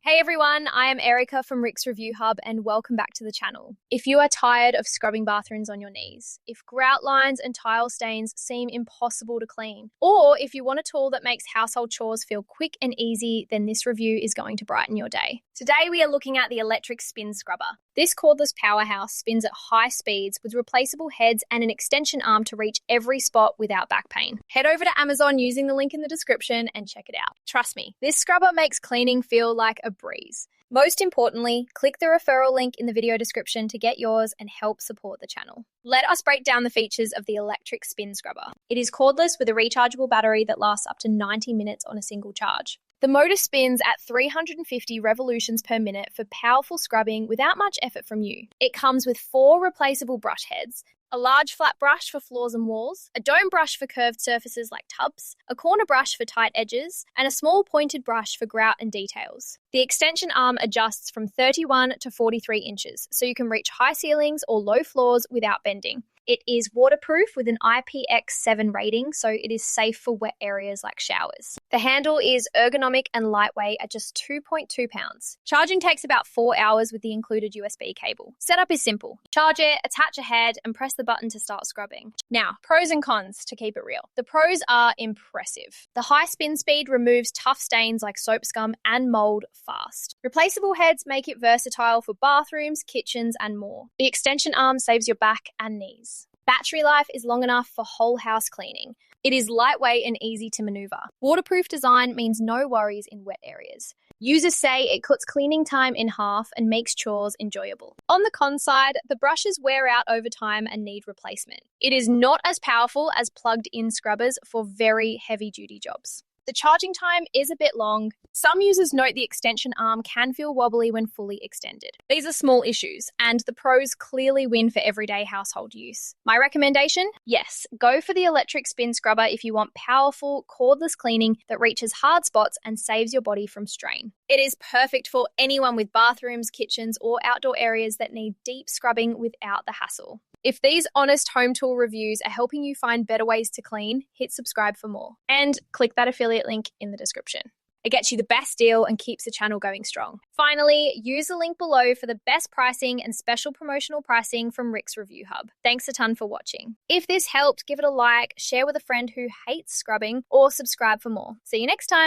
Hey everyone, I am Erica from Rick's Review Hub and welcome back to the channel. If you are tired of scrubbing bathrooms on your knees, if grout lines and tile stains seem impossible to clean, or if you want a tool that makes household chores feel quick and easy, then this review is going to brighten your day. Today we are looking at the electric spin scrubber. This cordless powerhouse spins at high speeds with replaceable heads and an extension arm to reach every spot without back pain. Head over to Amazon using the link in the description and check it out. Trust me, this scrubber makes cleaning feel like a breeze. Most importantly, click the referral link in the video description to get yours and help support the channel. Let us break down the features of the electric spin scrubber. It is cordless with a rechargeable battery that lasts up to 90 minutes on a single charge. The motor spins at 350 revolutions per minute for powerful scrubbing without much effort from you. It comes with 4 replaceable brush heads, a large flat brush for floors and walls, a dome brush for curved surfaces like tubs, a corner brush for tight edges, and a small pointed brush for grout and details. The extension arm adjusts from 31 to 43 inches, so you can reach high ceilings or low floors without bending. It is waterproof with an IPX7 rating, so it is safe for wet areas like showers. The handle is ergonomic and lightweight at just 2.2 pounds. Charging takes about 4 hours with the included USB cable. Setup is simple. Charge it, attach a head, and press the button to start scrubbing. Now, pros and cons to keep it real. The pros are impressive. The high spin speed removes tough stains like soap scum and mold fast. Replaceable heads make it versatile for bathrooms, kitchens, and more. The extension arm saves your back and knees. Battery life is long enough for whole house cleaning. It is lightweight and easy to maneuver. Waterproof design means no worries in wet areas. Users say it cuts cleaning time in half and makes chores enjoyable. On the con side, the brushes wear out over time and need replacement. It is not as powerful as plugged-in scrubbers for very heavy-duty jobs. The charging time is a bit long. Some users note the extension arm can feel wobbly when fully extended. These are small issues, and the pros clearly win for everyday household use. My recommendation? Yes, go for the electric spin scrubber if you want powerful, cordless cleaning that reaches hard spots and saves your body from strain. It is perfect for anyone with bathrooms, kitchens, or outdoor areas that need deep scrubbing without the hassle. If these honest home tool reviews are helping you find better ways to clean, hit subscribe for more. And click that affiliate link in the description. It gets you the best deal and keeps the channel going strong. Finally, use the link below for the best pricing and special promotional pricing from Rick's Review Hub. Thanks a ton for watching. If this helped, give it a like, share with a friend who hates scrubbing, or subscribe for more. See you next time.